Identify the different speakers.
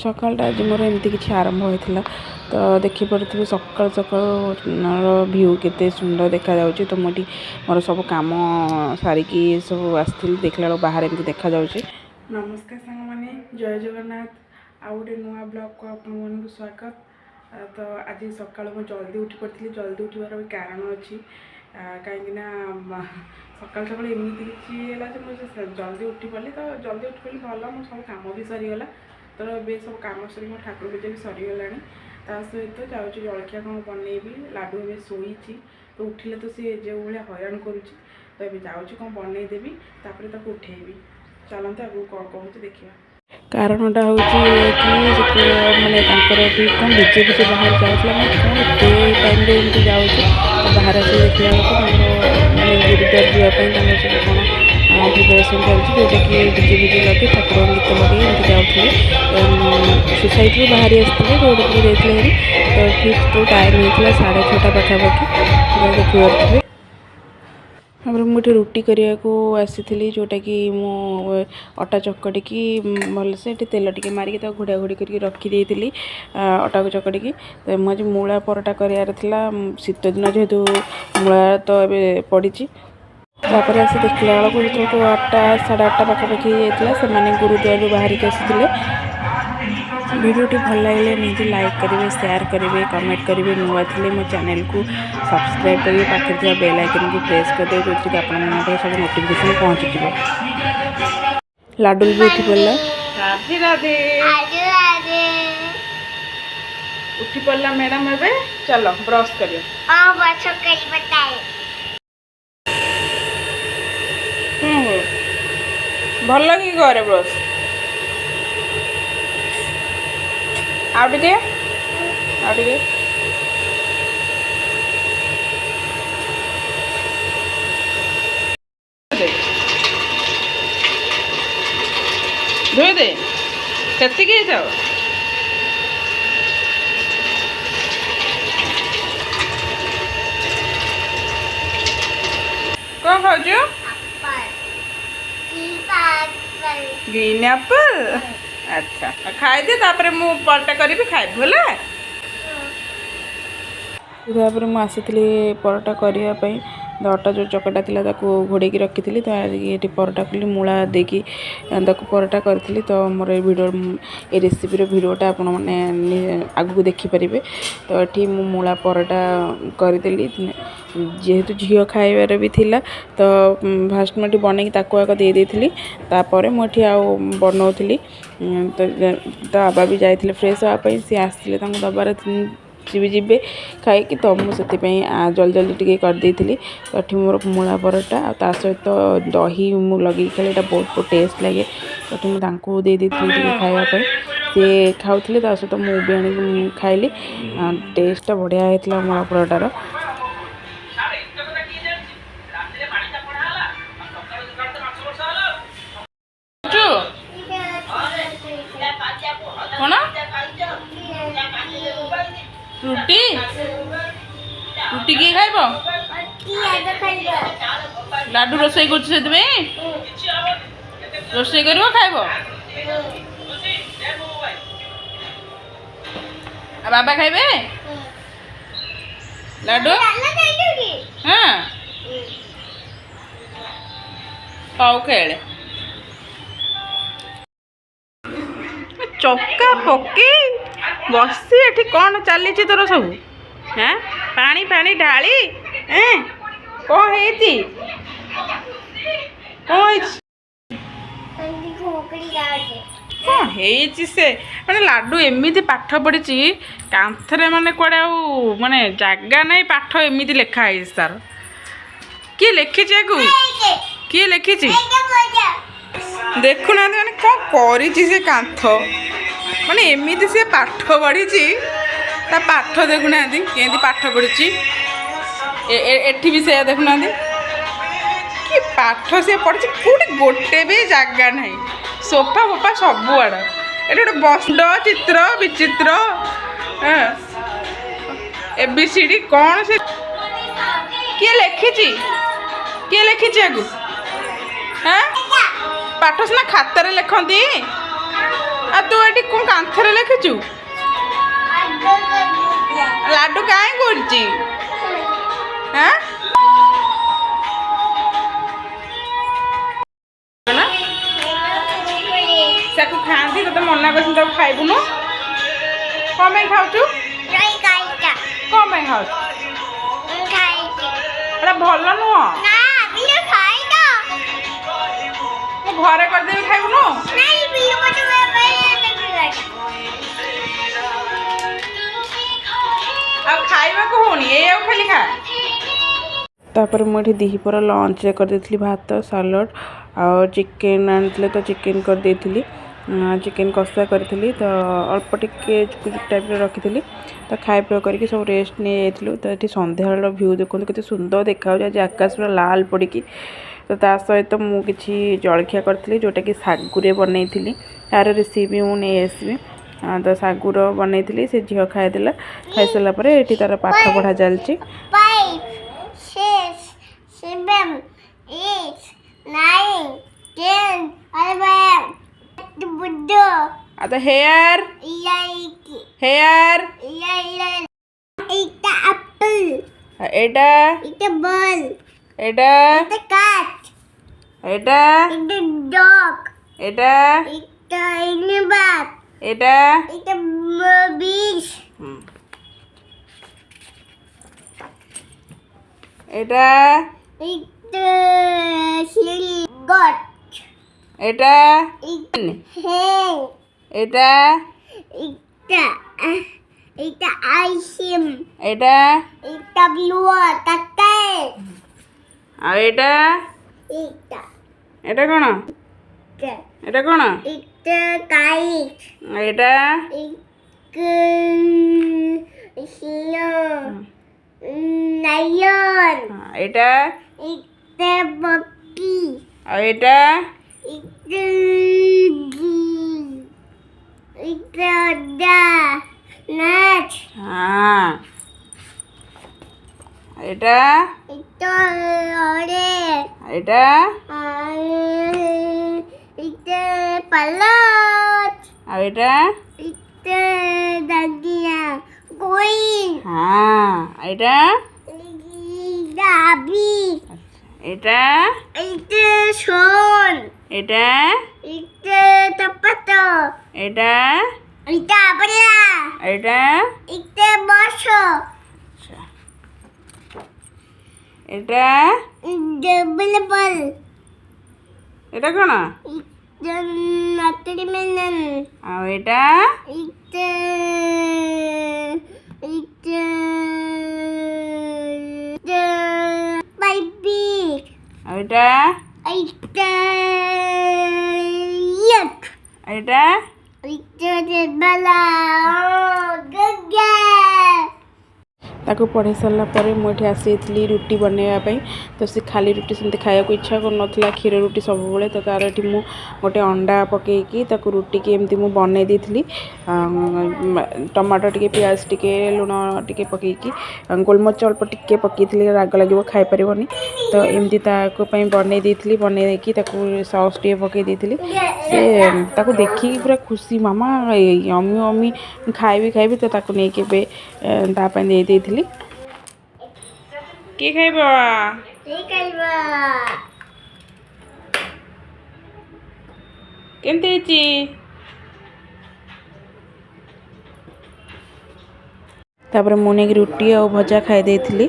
Speaker 1: सकालटा आज मोर एमती किसी आरंभ होता तो देखिपे सकाल सकाल भ्यू केते सुंदर देखा जाउची। तो मोटी मोर सब काम सारिकी सब आसती देखला बाहर एमती देखा जाउची। नमस्कार सांग माने जय जगन्नाथ आउ गोटे नुआ ब्लॉग को आपन स्वागत। तो आज सकाल मैं जल्दी उठी पड़ी जल्दी उठार भी कारण अच्छी कहीं सकाल सकाल एमती किसी जल्दी उठी पड़ी तो जल्दी उठी पड़ी भल मो सब कम भी सरीगला। तो ये सब कम सर मो ठाकुर पूजा भी सरीगला सहित जाऊँगी जलखिया कौन बनईबी लाडू ए शोई तो उठिले तो सी जो भाया हईराण करुच्ची तो ये जाऊँगी कौन बनईदेवी तापर उठेबी चलते आगे कौन कहूँ देखा। कारणटा हूँ कि मानने कौन डीजे फीजे बाहर जाऊला कौन टाइम एमती जाऊँगी बाहर आस देखा मानने गुरुद्वार जावाई सब कौन प्रिपेरेसन चलती जोटा कि डीजे फीजे लगे ठाकुर गीत लगे एमती जाऊँगी सोसाइटी बाहरी आसते रोड को जाते तो ठीक तो टाइम होता 6:30 पाखापाखि देखिए मुझे रुटी करने को आसी जोटा कि मो अटा चकटिकी भलसे तेल टिके मारिक घोड़ा घोड़ी करके रखी अटा को चकटिकी तो मुझे मूला परोटा करार शीत दिन जेहेतु मूला तो ये पड़ी तापर आस देखला बेलू जो 8 साढ़े 8 पाखापाखि जाता से गुरुद्वार बाहर के आसते। वीडियोटी भल लगे निजे लाइक करेंगे शेयर करेंगे कमेंट करेंगे नुआ थे मो चैनल को सब्सक्राइब करेंगे पाखे थी बेल आइकन को प्रेस करदे जो कि आप सब नोटिफिकेशन पहुँचीज। लाडू भी उठी पड़ा राधे राधे उठी पड़ा मैडम ए चलो ब्रश कर भल लगे घरे ब्रश आउटे धोई दे से जाओ कौन खाऊ ग्रीन एप्पल अच्छा खाई दे तापर मु परोटा करी खाए भला तापर मु आसी परोटा करने अटा जो चकटा था घोड़े रखी थी तो ये परोटा कली मूला देकी परोटा करी तो मोर वीडियो ये रेसिपी वीडियोटा आप आगू देखिपारे। तो ये मूला परोटा करदेली जेहेतु झील खाइबार भी थिला तो फास्ट मुझे बनई आग देदी तापर मुझे आउ बनाऊली तो बाबा भी जाते फ्रेश हाँपाई सी आसते दबार सी भी जीवे खाई तो मुझे जल्दी जल्दी टी करदी तो मोर मूला परोटा ता सहित दही मु लगे खाई बहुत टेस्ट लगे तो दे दी खावाई सी खाऊले सहित मुझे आनी खाइली टेस्ट बढ़िया होता मूला परोटार। रुटी रुटी किए खाइब लाडू रोसई कर रोसई कर खाइब बाबा खाइबे लाडू हाँ पाऊ खेले चक्का पके बसी एठी कौन चली तोर सब हाँ पानी पानी ढाली कौन है कौन है से माने लाडू एमती पाठ पढ़ी कांथरे माने कड़े माने जगह नहीं पाठ एमती लेखा है तार किए लिखी किए लिखी देखुना मैंने कौन कर कांथ माने एमती से पाठ पढ़ी ता पाठ देखुना केंती पाठ पढ़ी एठी भी से देखुना कि पाठ से पढ़ी कौटी गोटे भी जगह नहीं सोफा फोफा सबुआड़ ये गोटे बंड चित्र विचित्र एबीसीडी कौन से किए लिखी आगु हाँ पाठ सिना खातार लिखती आ तू ये कौन कांथरे लिखिचु लाडू काहे करची हां ना साकु खांती तो मना कर तो खाइबु न कम खाऊ
Speaker 2: नहीं खाइका
Speaker 1: कम खाऊ
Speaker 2: खाइके
Speaker 1: एटा भल नुह
Speaker 2: ना बिना खाइका
Speaker 1: घरे कर देबी खाइबु न
Speaker 2: नहीं बिना मत पे
Speaker 1: आ खाइबा को होनी ए आ खाली खा तापर मुझे दीपर लंच कर देथली भात सालड आ चिकेन आनी तो चिकेन कर देथली चिकेन कषा करी तो अल्प टिके टाइप रखी तो खाए पी करके सब रेस्ट नहीं जाइलु तो ये संध्या भ्यू देखो के सुंदर देखा आज आकाश पूरा लाल पड़ी तो ता सहित मुझे जलखिया करी जोटा कि सागुरे बनई यार रेसिपी मुझे नहीं आसबि तो सागुर बनई से झील खाईदेला खाई सारापर ये तार पाठ पढ़ा चलती
Speaker 2: 5 6 7 8 9 10 11 बुड्ढो
Speaker 1: आता हेयर हेयर
Speaker 2: इटा एप्पल
Speaker 1: एटा
Speaker 2: इटा बॉल
Speaker 1: एटा
Speaker 2: इटा कैट
Speaker 1: एटा
Speaker 2: इटा डॉग
Speaker 1: एटा
Speaker 2: इटा एनिमल
Speaker 1: एटा
Speaker 2: इटा बीच
Speaker 1: एटा
Speaker 2: इटा सिली गॉट
Speaker 1: एटा
Speaker 2: hey
Speaker 1: एटा
Speaker 2: इटा आइसिम
Speaker 1: एटा
Speaker 2: इटा ब्लू तते
Speaker 1: आ एटा
Speaker 2: इटा
Speaker 1: एटा कोन एटा कोन
Speaker 2: इटा काइट
Speaker 1: एटा
Speaker 2: एक लायन
Speaker 1: एटा
Speaker 2: इटा बकी
Speaker 1: आ एटा
Speaker 2: नट
Speaker 1: हाँ एटा एटा
Speaker 2: पलट
Speaker 1: आ एटा
Speaker 2: दंडिया कोइन
Speaker 1: हाँ एटा
Speaker 2: दाबी
Speaker 1: एटा
Speaker 2: सोन
Speaker 1: एटा
Speaker 2: टपटो
Speaker 1: एटा
Speaker 2: बला
Speaker 1: एटा
Speaker 2: बसो
Speaker 1: एटा
Speaker 2: डबल बल
Speaker 1: एटा कोन
Speaker 2: नटरी मेनन
Speaker 1: आ एटा
Speaker 2: बाइबी
Speaker 1: आ एटा एटा
Speaker 2: बला गगा
Speaker 1: ताको पढ़े सारा पर मुझे आसी रुटी बनवाई तो सी खाली रुटी सेमती खाया इच्छा कर क्षीर रुटी सब बेले तो तार ये मुझे गोटे अंडा पकईकी रुटी की एमती मुझे बनई दी टमाटो टे प्याज टे लुण टे पकईकी गोलमरीच अल्प टे पकई राग लगे खाई पारनी तो एमती बनई दी बनईकी सॉस टे पकई दी से देखिए पूरा खुशी मामा अमी अमी खाइबी तो नहीं दे दी किए खाइबा केमती तापर मुझे रुटी और भजा खाई देती